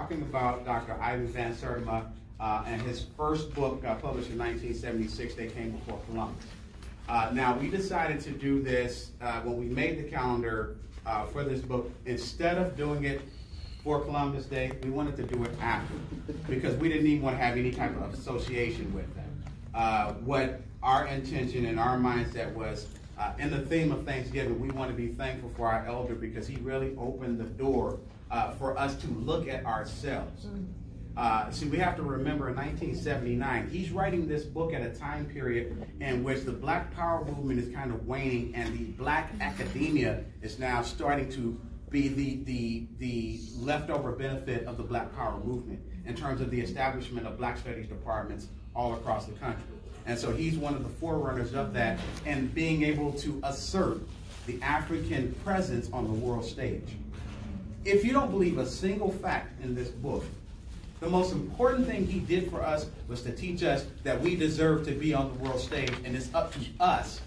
Talking about Dr. Ivan Van Sertima and his first book published in 1976, They Came Before Columbus. Now, we decided to do this when we made the calendar for this book. Instead of doing it for Columbus Day, we wanted to do it after, because we didn't even want to have any type of association with them. What our intention and our mindset was, in the theme of Thanksgiving, we want to be thankful for our elder because he really opened the door for us to look at ourselves. See, we have to remember in 1979, he's writing this book at a time period in which the Black Power movement is kind of waning and the Black academia is now starting to be the leftover benefit of the Black Power movement in terms of the establishment of Black Studies departments all across the country. And so he's one of the forerunners of that and being able to assert the African presence on the world stage. If you don't believe a single fact in this book, the most important thing he did for us was to teach us that we deserve to be on the world stage, and it's up to us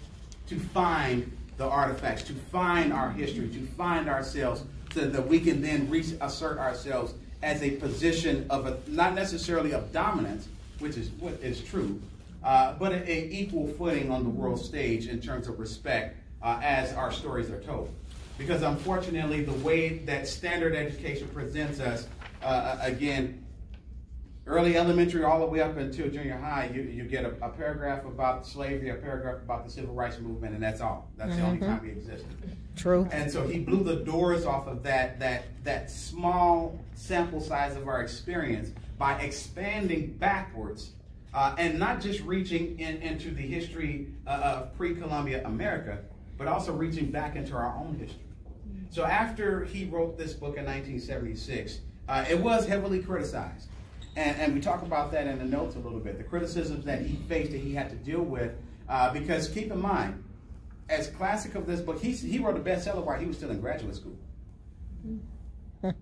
to find the artifacts, to find our history, to find ourselves so that we can then reassert ourselves as a position of not necessarily of dominance, which is what is true, but an equal footing on the world stage in terms of respect as our stories are told. Because unfortunately, the way that standard education presents us, again, early elementary all the way up until junior high, you get a paragraph about slavery, a paragraph about the civil rights movement, and that's all. That's the only time we existed. True. And so he blew the doors off of that small sample size of our experience by expanding backwards and not just reaching into the history of pre-Columbia America, but also reaching back into our own history. So after he wrote this book in 1976, it was heavily criticized. And we talk about that in the notes a little bit, the criticisms that he faced that he had to deal with, because keep in mind, as classic of this book, he wrote a bestseller while he was still in graduate school.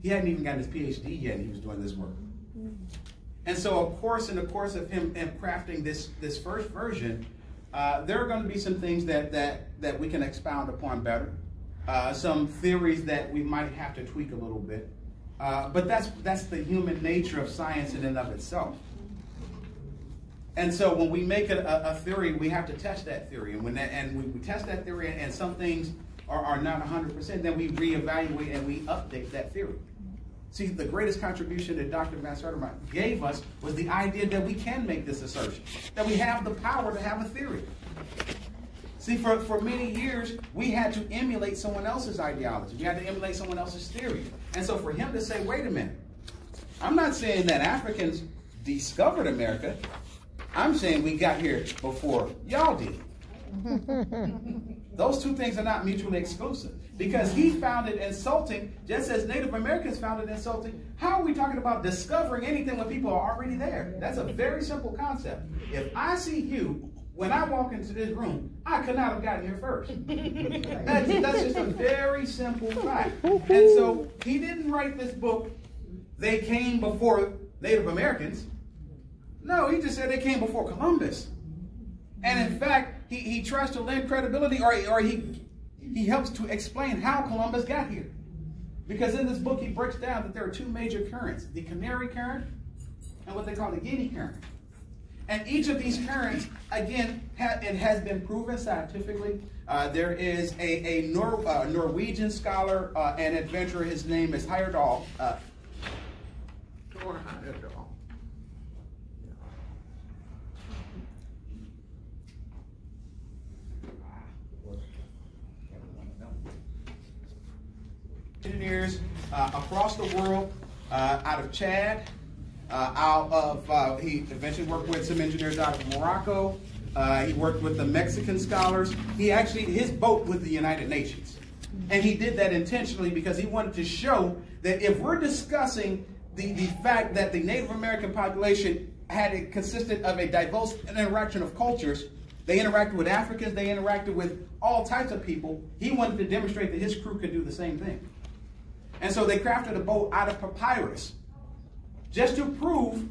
He hadn't even gotten his PhD yet, and he was doing this work. And so, of course, in the course of him crafting this first version, there are going to be some things that we can expound upon better, some theories that we might have to tweak a little bit. But that's the human nature of science in and of itself. And so when we make a theory, we have to test that theory. And when we test that theory and some things are not 100%, then we reevaluate and we update that theory. See, the greatest contribution that Dr. Van Sertima gave us was the idea that we can make this assertion, that we have the power to have a theory. See, for many years, we had to emulate someone else's ideology. We had to emulate someone else's theory. And so for him to say, wait a minute, I'm not saying that Africans discovered America. I'm saying we got here before y'all did. Those two things are not mutually exclusive. Because he found it insulting, just as Native Americans found it insulting. How are we talking about discovering anything when people are already there? That's a very simple concept. If I see you, when I walk into this room, I could not have gotten here first. That's just a very simple fact. And so he didn't write this book, they came before Native Americans. No, he just said they came before Columbus. And in fact, he tries to lend credibility, or he helps to explain how Columbus got here. Because in this book, he breaks down that there are two major currents, the Canary Current and what they call the Guinea Current. And each of these currents, again, it has been proven scientifically. There is a Norwegian scholar and adventurer. His name is Heyerdahl. Engineers across the world, out of Chad, he eventually worked with some engineers out of Morocco. He worked with the Mexican scholars. His boat was the United Nations. And he did that intentionally because he wanted to show that if we're discussing the fact that the Native American population consisted of a diverse interaction of cultures, they interacted with Africans, they interacted with all types of people, he wanted to demonstrate that his crew could do the same thing. And so they crafted a boat out of papyrus, just to prove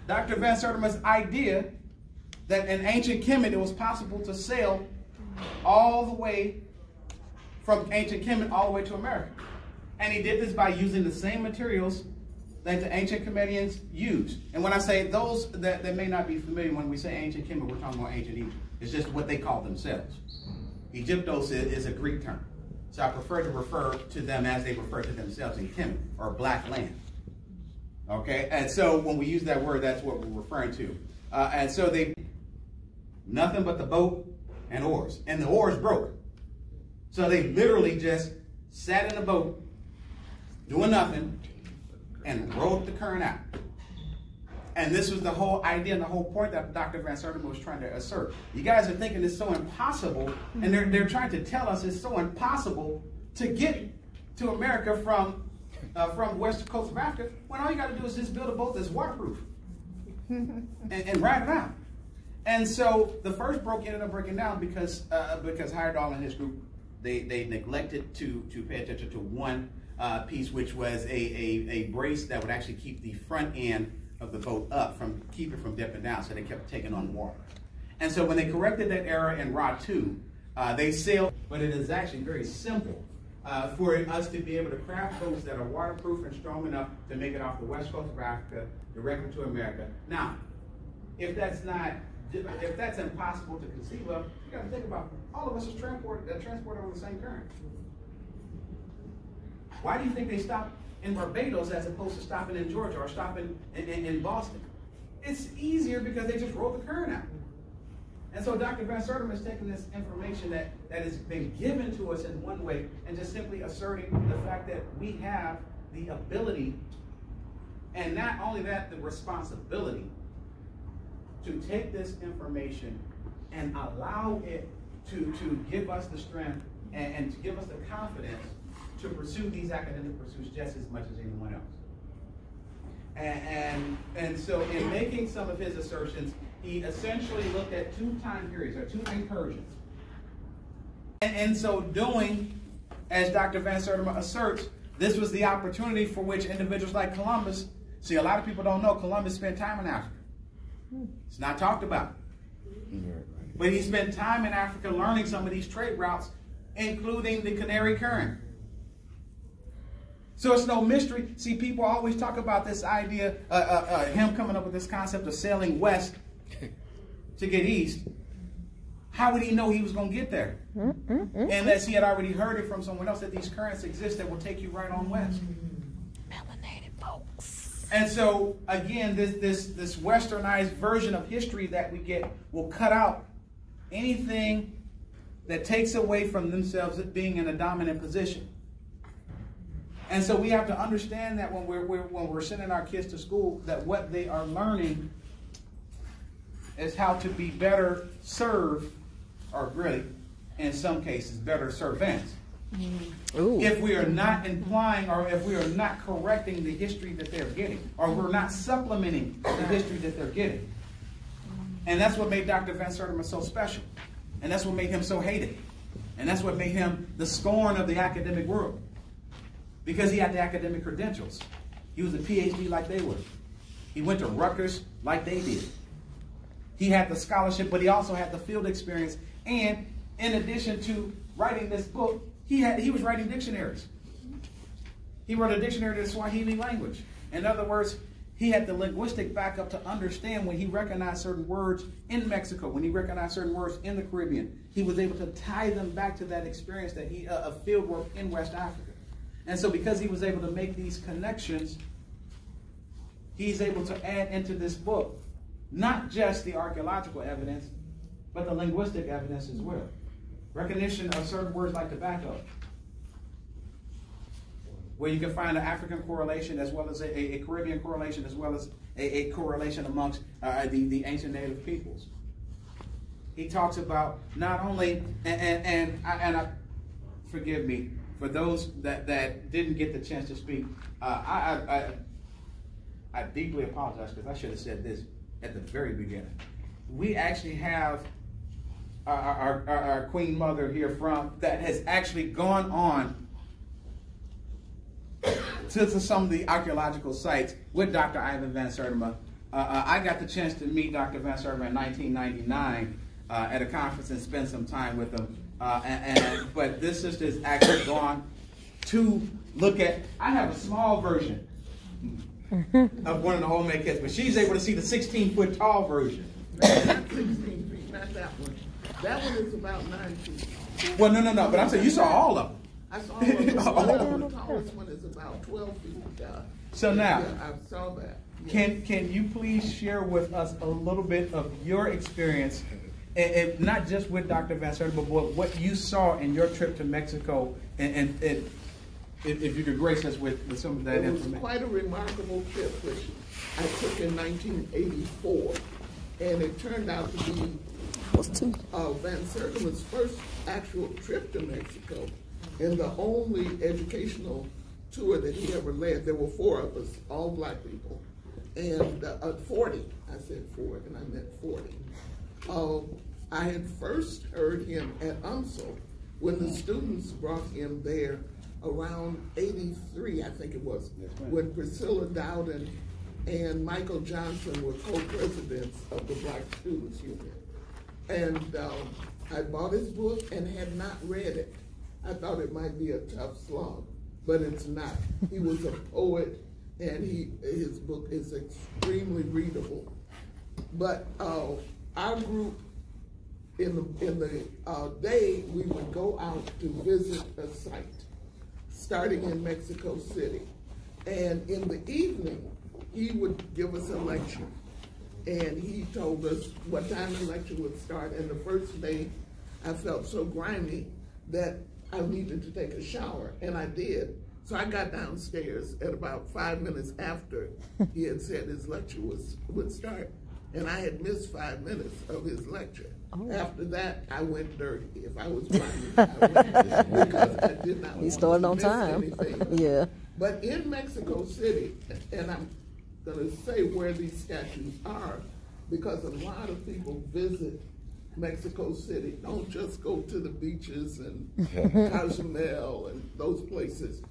Dr. Van Sertima's idea that in ancient Kemet it was possible to sail all the way from ancient Kemet all the way to America. And he did this by using the same materials that the ancient Kemetans used. And when I say those that may not be familiar, when we say ancient Kemet, we're talking about ancient Egypt. It's just what they call themselves. Egyptos is a Greek term. So I prefer to refer to them as they refer to themselves in Kemet, or black land. Okay, and so when we use that word, that's what we're referring to. And so they, nothing but the boat and oars. And the oars broke. So they literally just sat in the boat, doing nothing, and rode the current out. And this was the whole idea and the whole point that Dr. Van Sertima was trying to assert. You guys are thinking it's so impossible, and they're trying to tell us it's so impossible to get to America from the west coast of Africa, when all you got to do is just build a boat that's waterproof and ride it out. And so the first boat ended up breaking down because Heyerdahl and his group, they neglected to pay attention to one piece, which was a brace that would actually keep the front end of the boat up, keep it from dipping down, so they kept taking on water. And so when they corrected that error in Rod 2, they sailed, but it is actually very simple for us to be able to craft boats that are waterproof and strong enough to make it off the west coast of Africa directly to America. Now, if that's impossible to conceive of, you got to think about all of us is transported over the same current. Why do you think they stopped in Barbados as opposed to stopping in Georgia or stopping in Boston? It's easier because they just rolled the current out. And so Dr. Van Sertima is taking this information that has been given to us in one way and just simply asserting the fact that we have the ability, and not only that, the responsibility to take this information and allow it to give us the strength and to give us the confidence to pursue these academic pursuits just as much as anyone else. And so in making some of his assertions, he essentially looked at two time periods, or two incursions. And so doing, as Dr. Van Sertima asserts, this was the opportunity for which individuals like Columbus, see, a lot of people don't know Columbus spent time in Africa. It's not talked about. But he spent time in Africa learning some of these trade routes, including the Canary Current. So it's no mystery. See, people always talk about this idea, him coming up with this concept of sailing west to get east. How would he know he was going to get there? Unless he had already heard it from someone else that these currents exist that will take you right on west. Melanated folks. And so, again, this westernized version of history that we get will cut out anything that takes away from themselves being in a dominant position. And so we have to understand that when we're sending our kids to school, that what they are learning is how to be better served, or really, in some cases, better servants. If we are not implying, or if we are not correcting the history that they're getting, or we're not supplementing the history that they're getting. And that's what made Dr. Van Sertima so special. And that's what made him so hated. And that's what made him the scorn of the academic world. Because he had the academic credentials. He was a PhD like they were. He went to Rutgers like they did. He had the scholarship, but he also had the field experience. And in addition to writing this book, he was writing dictionaries. He wrote a dictionary to the Swahili language. In other words, he had the linguistic backup to understand when he recognized certain words in Mexico, when he recognized certain words in the Caribbean. He was able to tie them back to that experience that of field work in West Africa. And so because he was able to make these connections, he's able to add into this book not just the archaeological evidence, but the linguistic evidence as well. Recognition of certain words like tobacco, where you can find an African correlation as well as a Caribbean correlation, as well as a correlation amongst the ancient native peoples. He talks about not only, and forgive me, for those that didn't get the chance to speak, I deeply apologize because I should have said this at the very beginning. We actually have our Queen Mother here that has actually gone on to some of the archaeological sites with Dr. Ivan Van Sertima. I got the chance to meet Dr. Van Sertima in 1999 at a conference and spend some time with him. But this sister has actually gone to look at, I have a small version of one of the old maquettes, but she's able to see the 16-foot tall version. Not 16 feet, not that one. That one is about 9 feet. Well, no, but I'm saying you saw all of them. I saw all of them. The tallest one is about 12 feet. So now, yeah, I saw that. Can you please share with us a little bit of your experience, and not just with Dr. Van Sertima, but what you saw in your trip to Mexico, and if you could grace us with some of that information. It was quite a remarkable trip, which I took in 1984, and it turned out to be Van Sertima's first actual trip to Mexico, and the only educational tour that he ever led. There were 4 of us, all black people, and 40. I said 4, and I meant 40. I had first heard him at UMSL when the students brought him there around 83, I think it was, when Priscilla Dowden and Michael Johnson were co-presidents of the Black Students Union. And I bought his book and had not read it. I thought it might be a tough slog, but it's not. He was a poet, and his book is extremely readable. But our group, in the day, we would go out to visit a site, starting in Mexico City. And in the evening, he would give us a lecture. And he told us what time the lecture would start. And the first day, I felt so grimy that I needed to take a shower, and I did. So I got downstairs at about 5 minutes after he had said his lecture would start. And I had missed 5 minutes of his lecture. Oh. After that, I went dirty. If I was grimy, I went dirty because I did not want started to on miss time. anything. Yeah. But in Mexico City, and I'm going to say where these statues are, because a lot of people visit Mexico City. Don't just go to the beaches and Cozumel and those places,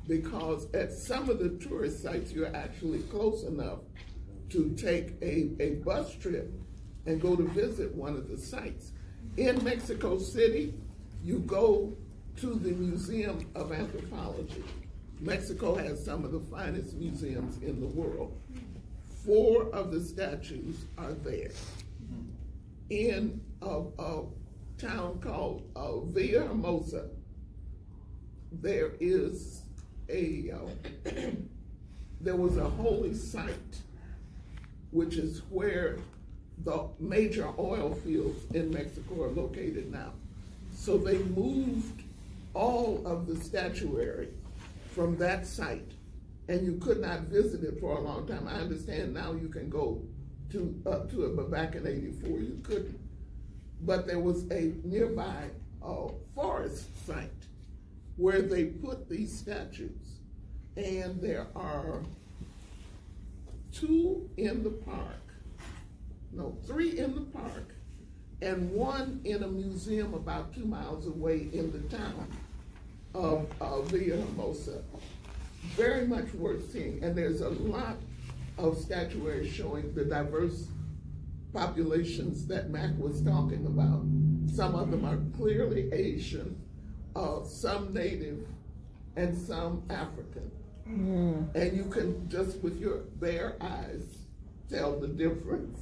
because at some of the tourist sites, you're actually close enough to take a bus trip and go to visit one of the sites. In Mexico City, you go to the Museum of Anthropology. Mexico has some of the finest museums in the world. 4 of the statues are there. In a town called Villahermosa, there is there was a holy site, which is where the major oil fields in Mexico are located now. So they moved all of the statuary from that site, and you could not visit it for a long time. I understand now you can go to it, but back in '84 you couldn't. But there was a nearby forest site where they put these statues, and there are 2 in the park. No, 3 in the park, and 1 in a museum about 2 miles away in the town of Villahermosa. Very much worth seeing, and there's a lot of statuary showing the diverse populations that Mac was talking about. Some of them are clearly Asian, some Native, and some African. Mm. And you can just with your bare eyes tell the difference.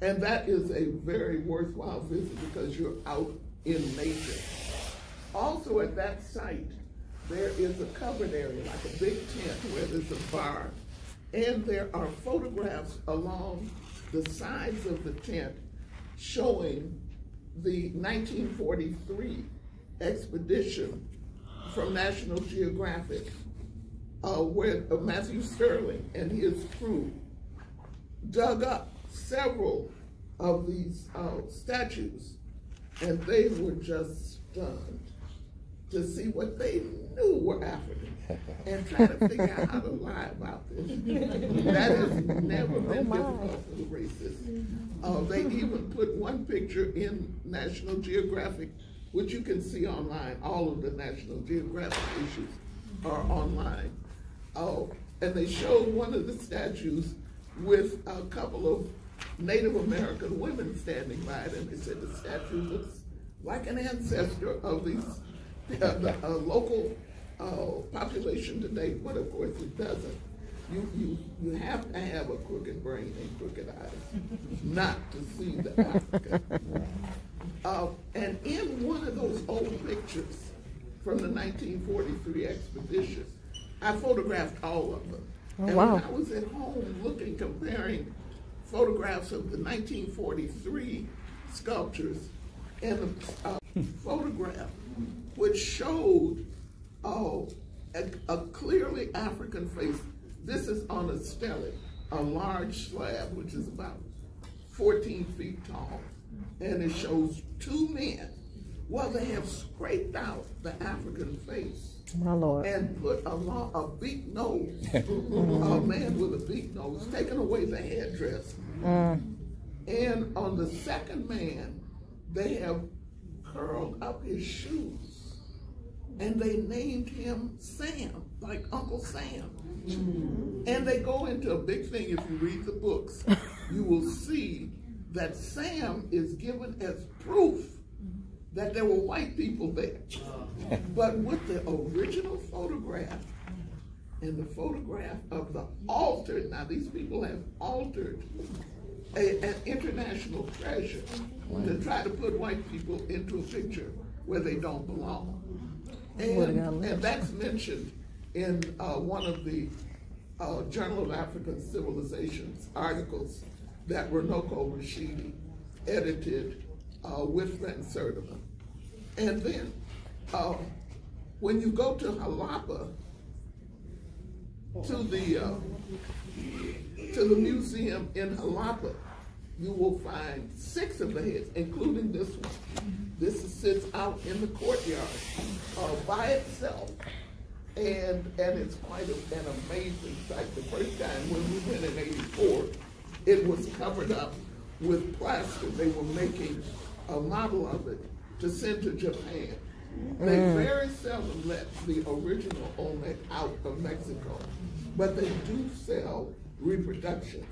And that is a very worthwhile visit because you're out in nature. Also at that site, there is a covered area, like a big tent where there's a bar. And there are photographs along the sides of the tent showing the 1943 expedition from National Geographic, where Matthew Sterling and his crew dug up several of these statues, and they were just stunned to see what they knew were African and try to figure out how to lie about this. That has never been difficult for the racists. They even put one picture in National Geographic, which you can see online. All of the National Geographic issues are online. And they showed one of the statues with a couple of Native American women standing by it, and they said the statue looks like an ancestor of these local population today, but of course it doesn't. You have to have a crooked brain and crooked eyes not to see the Africa. And in one of those old pictures from the 1943 expedition, I photographed all of them. Oh, and wow. when I was at home looking, comparing photographs of the 1943 sculptures and the photograph, which showed a clearly African face. This is on a stele, a large slab, which is about 14 feet tall, and it shows two men. Well, they have scraped out the African face. My Lord. And put a beak nose, a man with a beak nose, taken away the headdress. And on the second man, they have curled up his shoes. And they named him Sam, like Uncle Sam. And they go into a big thing. If you read the books, you will see that Sam is given as proof that there were white people there. But with the original photograph and the photograph of the altered, now these people have altered an international treasure to try to put white people into a picture where they don't belong. And that's mentioned in one of the Journal of African Civilizations articles that Renoko Rashidi edited with Van Sertima. And then when you go to Jalapa, to the museum in Jalapa, you will find 6 of the heads, including this one. This sits out in the courtyard by itself, and it's quite an amazing sight. The first time when we went in '84, it was covered up with plaster. They were making a model of it to send to Japan. They very seldom let the original Olmec out of Mexico, but they do sell reproductions.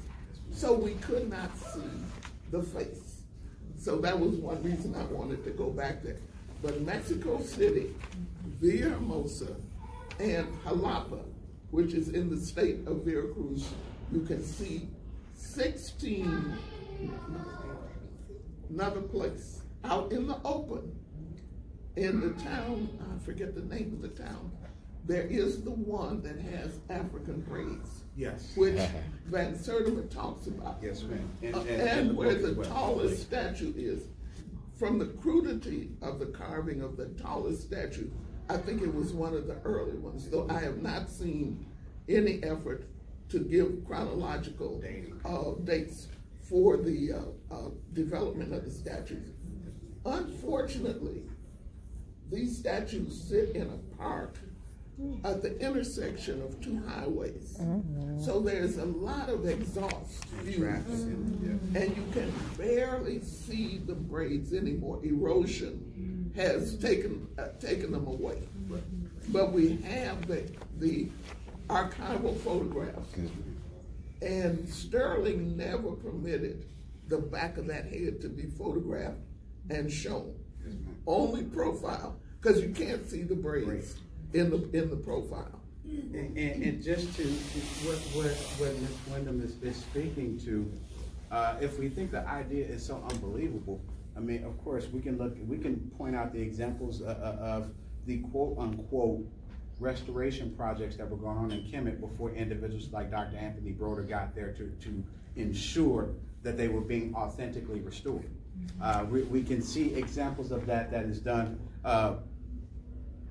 So we could not see the face. So that was one reason I wanted to go back there. But Mexico City, Villahermosa, and Jalapa, which is in the state of Veracruz, you can see 16, another place, out in the open. In the town, I forget the name of the town, there is the one that has African braids. Yes. Which Van Sertima talks about. Yes, ma'am. And where the tallest statue is. From the crudity of the carving of the tallest statue, I think it was one of the early ones, though I have not seen any effort to give chronological dates for the development of the statues. Unfortunately, these statues sit in a park at the intersection of 2 highways. So there's a lot of exhaust fumes, and you can barely see the braids anymore. Erosion has taken them away. But we have the archival photographs, and Sterling never permitted the back of that head to be photographed and shown. Only profile, because you can't see the braids in the profile. And just to what Ms. Wyndham is speaking to, if we think the idea is so unbelievable, I mean, of course, we can point out the examples of the quote unquote restoration projects that were going on in Kemet before individuals like Dr. Anthony Broder got there to ensure that they were being authentically restored. We can see examples of that is done.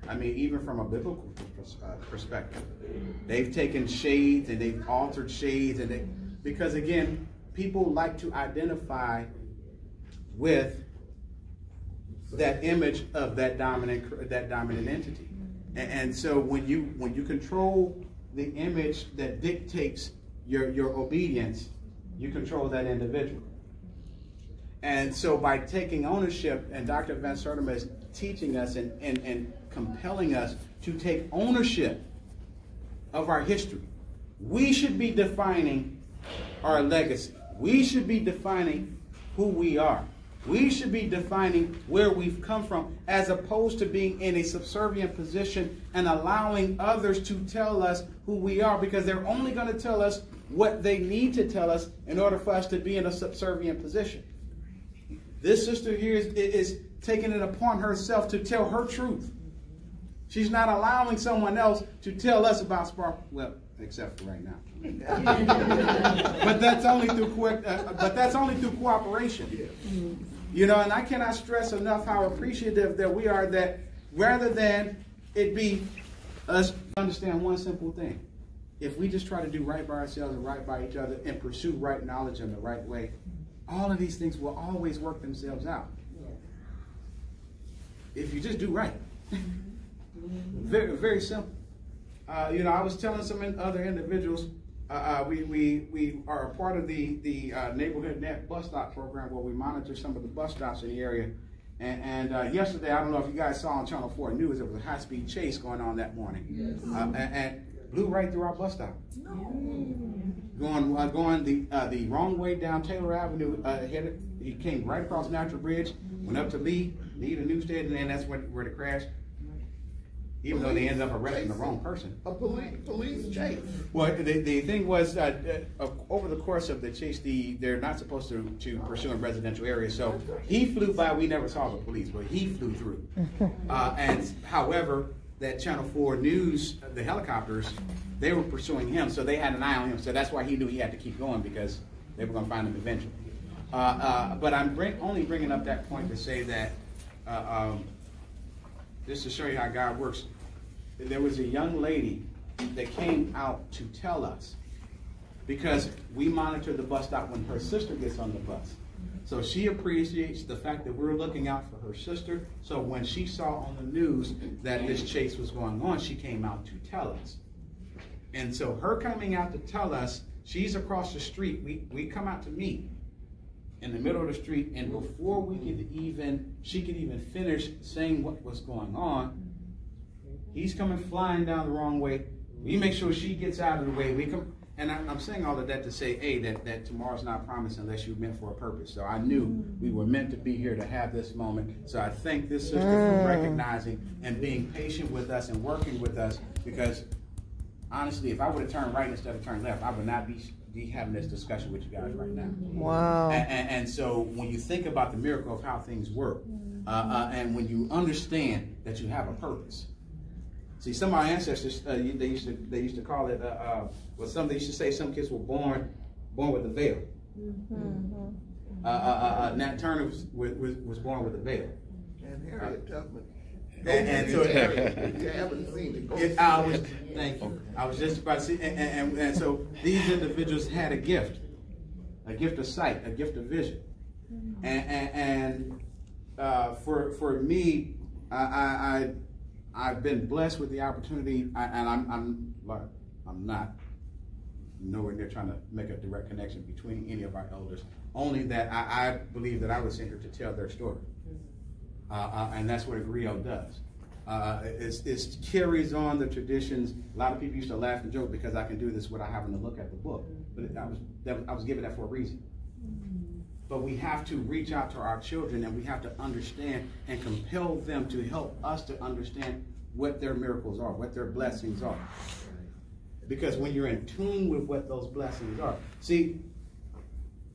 I mean, even from a biblical perspective, they've taken shades and they've altered shades, and because again, people like to identify with that image of that dominant entity, and so when you control the image that dictates your obedience, you control that individual. And so by taking ownership, and Dr. Van Sertima is teaching us and compelling us to take ownership of our history, we should be defining our legacy. We should be defining who we are. We should be defining where we've come from, as opposed to being in a subservient position and allowing others to tell us who we are, because they're only going to tell us what they need to tell us in order for us to be in a subservient position. This sister here is taking it upon herself to tell her truth. She's not allowing someone else to tell us about Sparkle. Well, except for right now. But that's only through cooperation. You know, and I cannot stress enough how appreciative that we are, that rather than it be us understand one simple thing. If we just try to do right by ourselves and right by each other and pursue right knowledge in the right way, all of these things will always work themselves out. If you just do right. Very, very simple. You know, I was telling some other individuals, we are a part of the Neighborhood Net bus stop program, where we monitor some of the bus stops in the area. And yesterday, I don't know if you guys saw on Channel 4 News, there was a high-speed chase going on that morning. And blew right through our bus stop. Going the wrong way down Taylor Avenue, he came right across Natural Bridge, went up to Lee to Newstead, and then that's where the crash. Even though they ended up arresting the wrong person. A police chase. Well, the thing was, over the course of the chase, they're not supposed to pursue in residential areas. So he flew by. We never saw the police, but he flew through. And however, that Channel 4 News, the helicopters, they were pursuing him, so they had an eye on him. So that's why he knew he had to keep going, because they were going to find him eventually. But I'm only bringing up that point to say that. Just to show you how God works, there was a young lady that came out to tell us, because we monitor the bus stop when her sister gets on the bus. So she appreciates the fact that we're looking out for her sister. So when she saw on the news that this chase was going on, she came out to tell us. And so her coming out to tell us, she's across the street. We come out to meet in the middle of the street, and before she could even finish saying what was going on, he's coming flying down the wrong way. We make sure she gets out of the way. And I'm saying all of that to say, A, that tomorrow's not promised unless you're meant for a purpose. So I knew we were meant to be here to have this moment. So I thank this sister for recognizing and being patient with us and working with us, because honestly, if I would have turned right instead of turned left, I would not be having this discussion with you guys right now. Wow. And so when you think about the miracle of how things work, and when you understand that you have a purpose. See, some of our ancestors, they used to call it, they used to say some kids were born with a veil. Nat Turner was born with a veil. And Harriet Tubman. And so you haven't seen it. Thank you. I was just about to see, and so these individuals had a gift of sight, a gift of vision, and for me, I've been blessed with the opportunity, and I'm not nowhere near trying to make a direct connection between any of our elders. Only that I believe that I was sent here to tell their story. And that's what a griot does. It carries on the traditions. A lot of people used to laugh and joke because I can do this without having to look at the book. But I was given that for a reason. But we have to reach out to our children, and we have to understand and compel them to help us to understand what their miracles are, what their blessings are. Because when you're in tune with what those blessings are. See,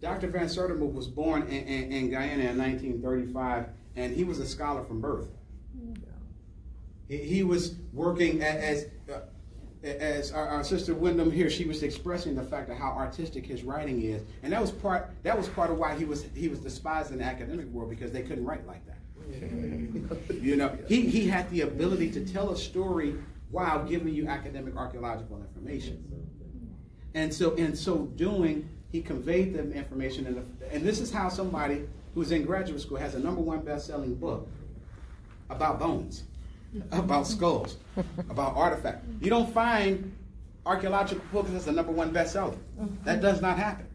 Dr. Van Sertima was born in Guyana in 1935. And he was a scholar from birth. He was working as our sister Wyndham here. She was expressing the fact of how artistic his writing is, and that was part of why he was despised in the academic world, because they couldn't write like that. You know, he had the ability to tell a story while giving you academic archaeological information, and so in so doing, he conveyed the information. And this is how somebody who's in graduate school has a #1 best-selling book about bones, about skulls, about artifacts. You don't find archaeological books as the #1 bestseller. That does not happen.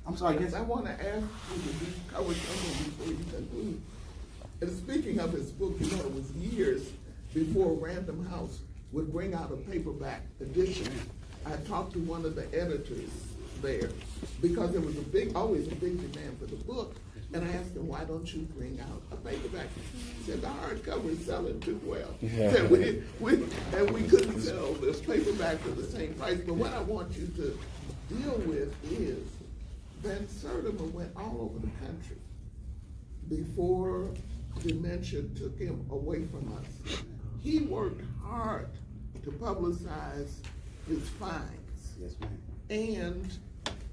I'm sorry, yes? I want to ask you to cover something before you conclude. And speaking of his book, you know, it was years before Random House would bring out a paperback edition. I talked to one of the editors there, because there was always a big demand for the book, And I asked him, why don't you bring out a paperback? He said, the hardcover is selling too well. And we couldn't sell the paperback for the same price. But what I want you to deal with is Van Sertima went all over the country before dementia took him away from us. He worked hard to publicize his finds. Yes, ma'am. And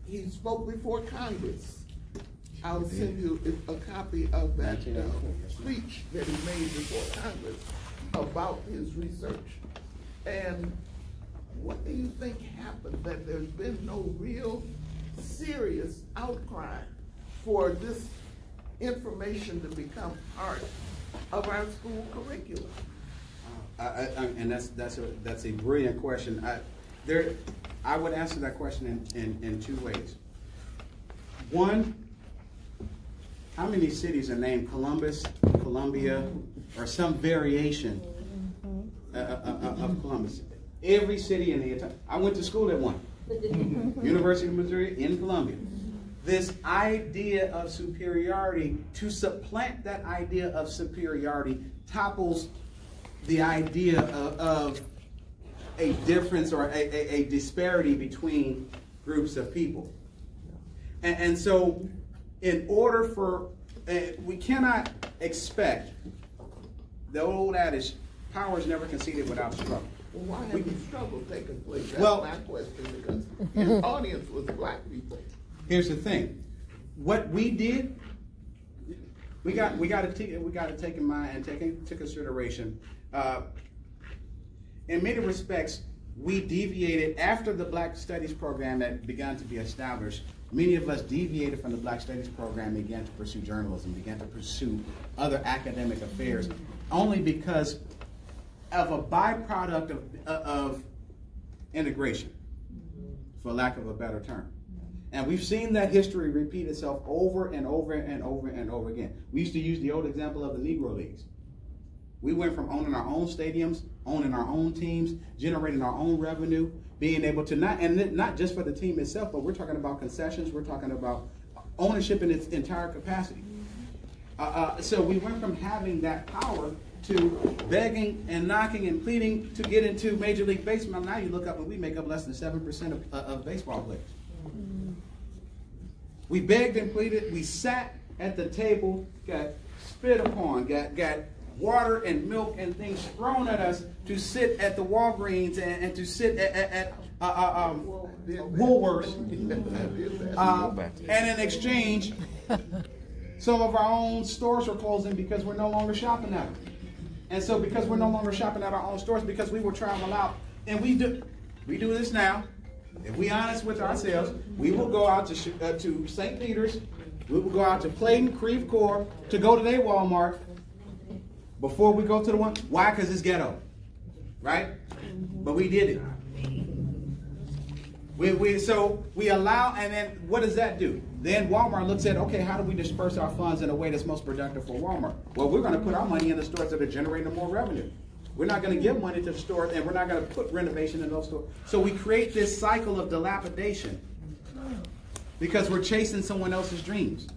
he spoke before Congress. I'll send you a copy of that speech that he made before Congress about his research. And what do you think happened that there's been no real serious outcry for this information to become part of our school curriculum? And that's a brilliant question. I would answer that question in two ways. One, how many cities are named Columbus, Columbia, or some variation of Columbus? Every city in the entire, I went to school at one. University of Missouri in Columbia. This idea of superiority, to supplant that idea of superiority, topples the idea of a difference or a disparity between groups of people. And so in order for, we cannot expect, the old adage, power is never conceded without struggle. Well, why hasn't struggle taken place? That's my question, because his audience was black people. Here's the thing. What we did, we got to take in mind and take into consideration, in many respects, we deviated after the Black Studies program had begun to be established. Many of us deviated from the Black Studies program and began to pursue journalism, began to pursue other academic affairs, only because of a byproduct of integration, for lack of a better term. And we've seen that history repeat itself over and over and over and over again. We used to use the old example of the Negro Leagues. We went from owning our own stadiums, owning our own teams, generating our own revenue, being able to not just for the team itself, but we're talking about concessions, we're talking about ownership in its entire capacity. So we went from having that power to begging and knocking and pleading to get into Major League Baseball. Now you look up and we make up less than 7% of baseball players. We begged and pleaded, we sat at the table, got spit upon, got water and milk and things thrown at us to sit at the Walgreens and to sit at Woolworths. And in exchange, some of our own stores were closing because we're no longer shopping at them. And so because we're no longer shopping at our own stores, because we will travel out, and we do this now. If we're honest with ourselves, we will go out to St. Peter's, we will go out to Clayton, Creve Coeur, to go to their Walmart before we go to the one. Why? Because it's ghetto, right? But we did it. So we allow, and then what does that do? Then Walmart looks at, okay, how do we disperse our funds in a way that's most productive for Walmart? Well, we're going to put our money in the stores that are generating more revenue. We're not going to give money to the stores, and we're not going to put renovation in those stores. So we create this cycle of dilapidation because we're chasing someone else's dreams.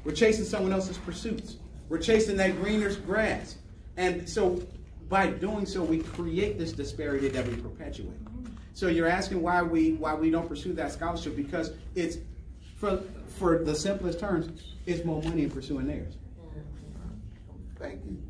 We're chasing someone else's pursuits. We're chasing that greener grass. And so by doing so, we create this disparity that we perpetuate. So you're asking why we don't pursue that scholarship, because it's, for the simplest terms, it's more money in pursuing theirs. Thank you.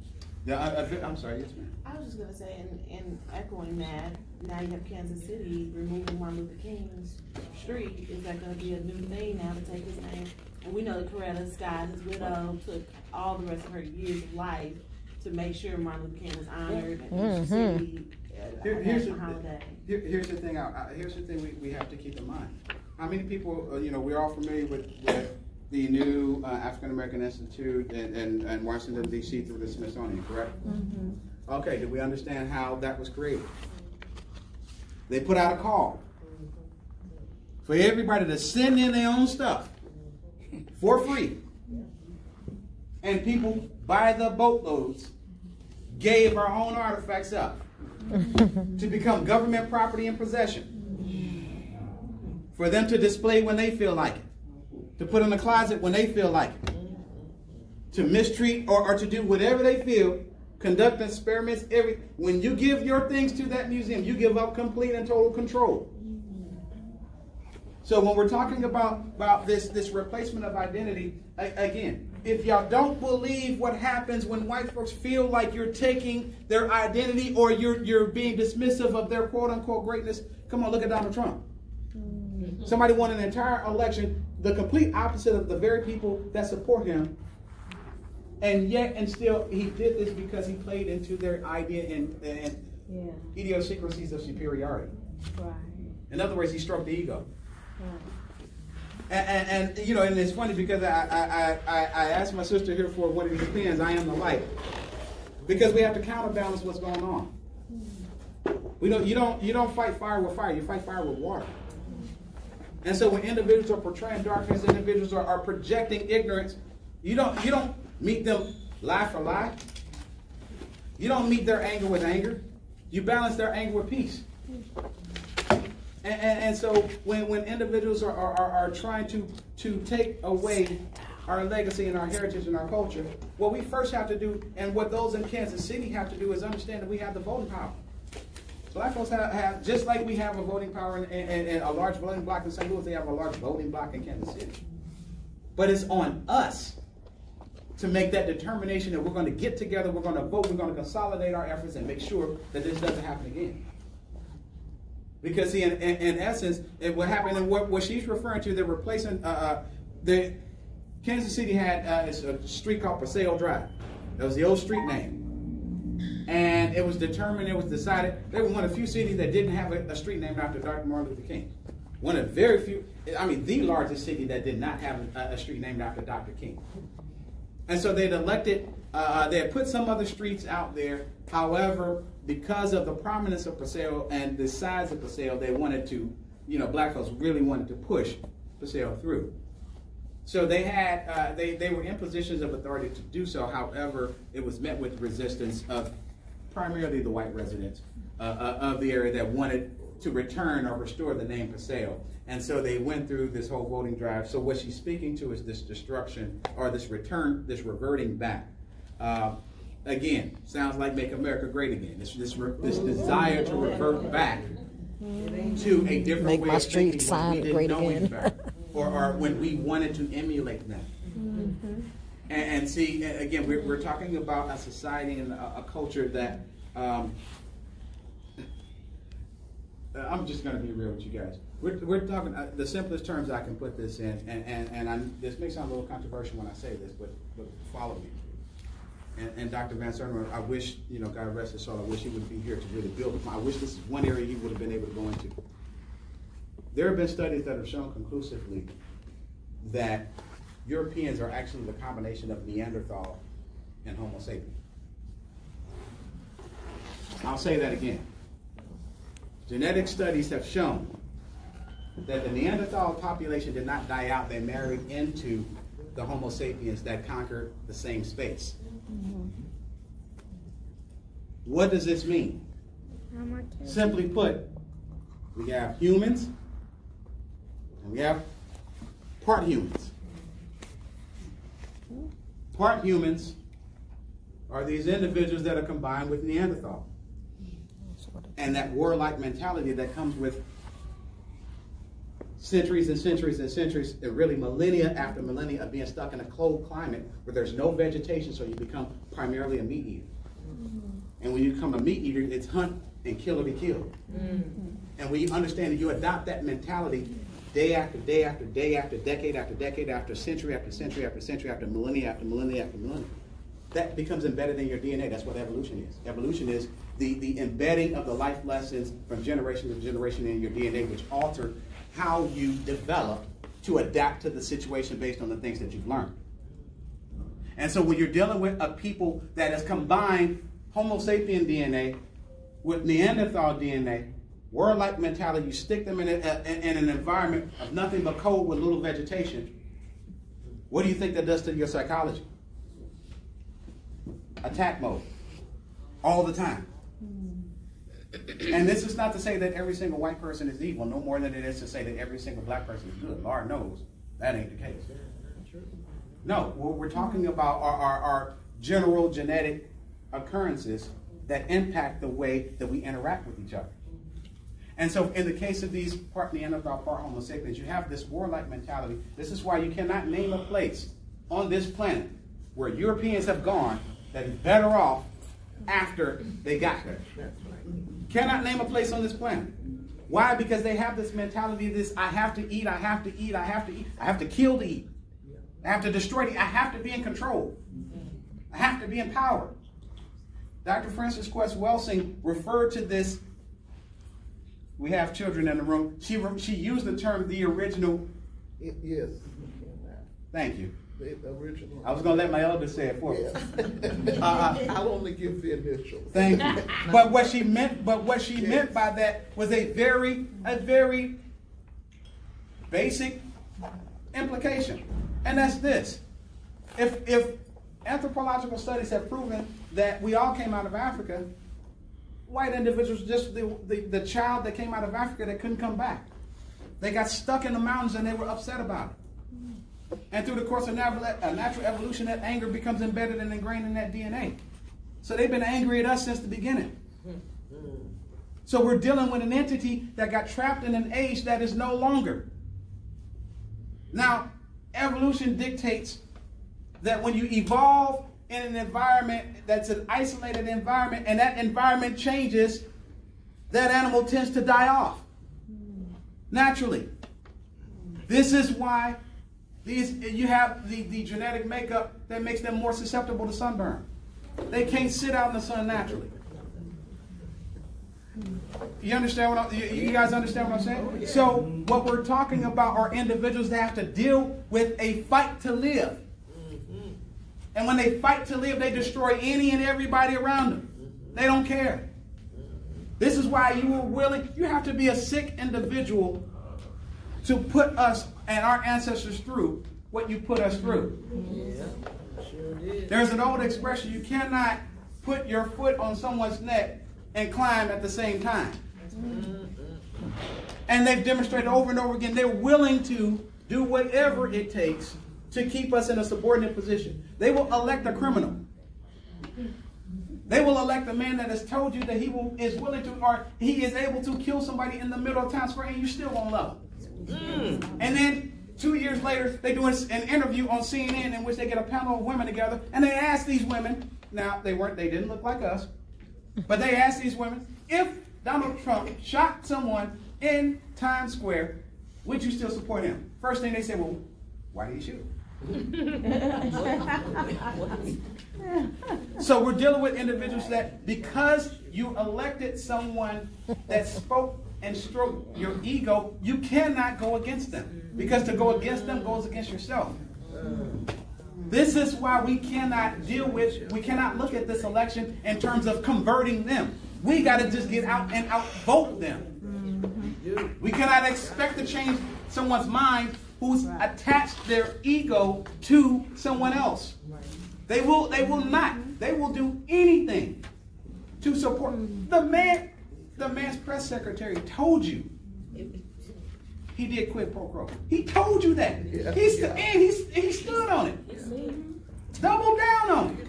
Yeah, I'm sorry, yes, ma'am. I was just going to say, in echoing that, now you have Kansas City removing Martin Luther King's street. Is that going to be a new thing now to take his name? And we know that Coretta Scott, his widow, took all the rest of her years of life to make sure Martin Luther King was honored and city Here's national holiday. Here's the thing. Here's the thing we have to keep in mind. How many people, we're all familiar with the new African American Institute in Washington, D.C. through the Smithsonian, correct? Mm-hmm. Okay, do we understand how that was created? They put out a call for everybody to send in their own stuff for free. And people, by the boatloads, gave our own artifacts up to become government property and possession for them to display when they feel like it, to put in the closet when they feel like it. to mistreat or to do whatever they feel, conduct experiments. When you give your things to that museum, you give up complete and total control. So when we're talking about this replacement of identity, again, if y'all don't believe what happens when white folks feel like you're taking their identity or you're being dismissive of their quote unquote greatness, come on, look at Donald Trump. Somebody won an entire election, the complete opposite of the very people that support him. And yet, and still, he did this because he played into their idea and idiosyncrasies of superiority. Right. In other words, he stroked the ego. Right. And you know, and it's funny because I asked my sister here for what it depends. I am the light, because we have to counterbalance what's going on. You don't fight fire with fire. You fight fire with water. And so when individuals are portraying darkness, individuals are projecting ignorance, you don't meet them lie for lie. You don't meet their anger with anger. You balance their anger with peace. And so when individuals are trying to take away our legacy and our heritage and our culture, what we first have to do, and what those in Kansas City have to do, is understand that we have the voting power. Black folks have, just like we have a voting power and a large voting block in St. Louis, they have a large voting block in Kansas City. But it's on us to make that determination that we're going to get together, we're going to vote, we're going to consolidate our efforts and make sure that this doesn't happen again. Because see, in essence, what happened, and what she's referring to, they're replacing, the Kansas City had a street called Paseo Drive. That was the old street name. And it was decided, they were one of the few cities that didn't have a street named after Dr. Martin Luther King. One of very few, I mean, the largest city that did not have a street named after Dr. King. And so they'd elected, they had put some other streets out there. However, because of the prominence of Paseo and the size of Paseo, they wanted to, black folks really wanted to push Paseo through. So they had, they were in positions of authority to do so. However, it was met with resistance of primarily the white residents of the area that wanted to return or restore the name Paseo. And so they went through this whole voting drive. So what she's speaking to is this destruction, or this reverting back. Again, sounds like Make America Great Again. This desire to revert back to a different Make way my of thinking street when we sign didn't great know any again. better, or when we wanted to emulate them. And see, again, we're talking about a society and a culture that, I'm just going to be real with you guys. We're talking, the simplest terms I can put this in, and this may sound a little controversial when I say this, but follow me. And Dr. Van Sertima, I wish, God rest his soul, I wish he would be here to really build upon. I wish this is one area he would have been able to go into. There have been studies that have shown conclusively that Europeans are actually the combination of Neanderthal and Homo sapien. I'll say that again. Genetic studies have shown that the Neanderthal population did not die out. They married into the Homo sapiens that conquered the same space. What does this mean? Simply put, we have humans and we have part humans. Part humans are these individuals that are combined with Neanderthal. And that warlike mentality that comes with centuries and centuries and centuries, and really millennia after millennia of being stuck in a cold climate where there's no vegetation, so you become primarily a meat eater. And when you become a meat eater, it's hunt and kill or be killed. And when you understand that you adopt that mentality day after day after day after decade after decade after century after century after century after millennia after millennia after millennia, that becomes embedded in your DNA. That's what evolution is. Evolution is the embedding of the life lessons from generation to generation in your DNA, which alter how you develop to adapt to the situation based on the things that you've learned. And so when you're dealing with a people that has combined Homo sapien DNA with Neanderthal DNA, warlike mentality, you stick them in an environment of nothing but cold with little vegetation, what do you think that does to your psychology? Attack mode. All the time. And this is not to say that every single white person is evil, no more than it is to say that every single black person is good. Lord knows that ain't the case. No, what we're talking about are general genetic occurrences that impact the way that we interact with each other. And so in the case of these part Neanderthal, part Homo sapiens, you have this warlike mentality. This is why you cannot name a place on this planet where Europeans have gone that is better off after they got there. Cannot name a place on this planet. Why? Because they have this mentality, this I have to eat, I have to eat, I have to eat, I have to kill to eat. I have to destroy to eat, I have to be in control. I have to be in power. Dr. Frances Quest Welsing referred to this. We have children in the room. She used the term the original. Yes. Thank you. The original. I was going to let my elder say it for me. Yes. I'll only give the initials. Thank you. But what she meant by that was a very basic implication. And that's this. If anthropological studies have proven that we all came out of Africa, white individuals, just the child that came out of Africa that couldn't come back. They got stuck in the mountains and they were upset about it. And through the course of natural evolution, that anger becomes embedded and ingrained in that DNA. So they've been angry at us since the beginning. So we're dealing with an entity that got trapped in an age that is no longer. Now, evolution dictates that when you evolve in an environment that's an isolated environment and that environment changes, that animal tends to die off naturally. This is why you have the genetic makeup that makes them more susceptible to sunburn. They can't sit out in the sun naturally. You understand what you guys understand what I'm saying? So what we're talking about are individuals that have to deal with a fight to live. And when they fight to live, they destroy any and everybody around them. They don't care. This is why you have to be a sick individual to put us and our ancestors through what you put us through. Yeah, sure did. There's an old expression, you cannot put your foot on someone's neck and climb at the same time. And they've demonstrated over and over again, they're willing to do whatever it takes to keep us in a subordinate position. They will elect a criminal. They will elect a man that has told you that is willing to, or he is able to kill somebody in the middle of town square, and you still won't love him. And then 2 years later, they do an interview on CNN in which they get a panel of women together, and they ask these women. Now they didn't look like us, but they asked these women, if Donald Trump shot someone in Times Square, would you still support him? First thing they say, well, why did he shoot him? So we're dealing with individuals that because you elected someone that spoke and stroked your ego, you cannot go against them. Because to go against them goes against yourself. This is why we cannot look at this election in terms of converting them. We got to just get out and outvote them. We cannot expect to change someone's mind who's attached their ego to someone else. They will not. They will do anything to support. The man's press secretary told you he did quid pro quo. He told you that. Yeah, he stood on it. Double down on it.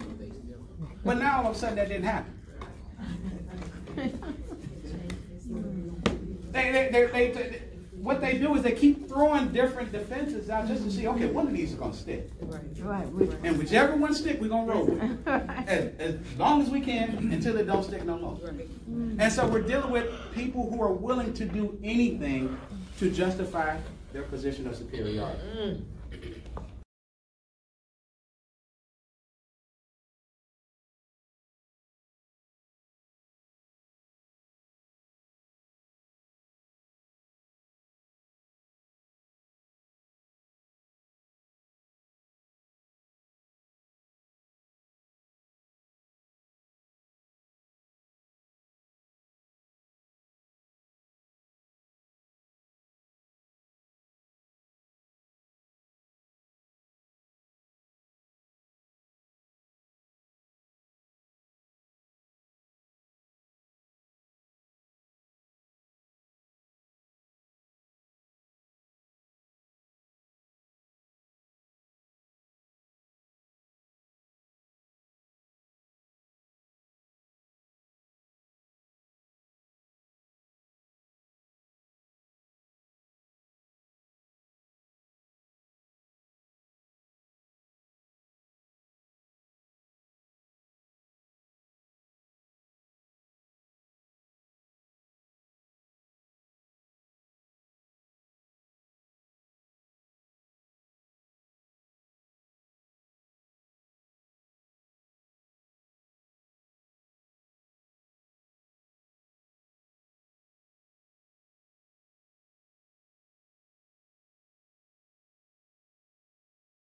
But now all of a sudden that didn't happen. What they do is they keep throwing different defenses out just to see, okay, one of these is going to stick. Right. And whichever one stick, we're going to roll with it. As long as we can until it don't stick no more. And so we're dealing with people who are willing to do anything to justify their position of superiority.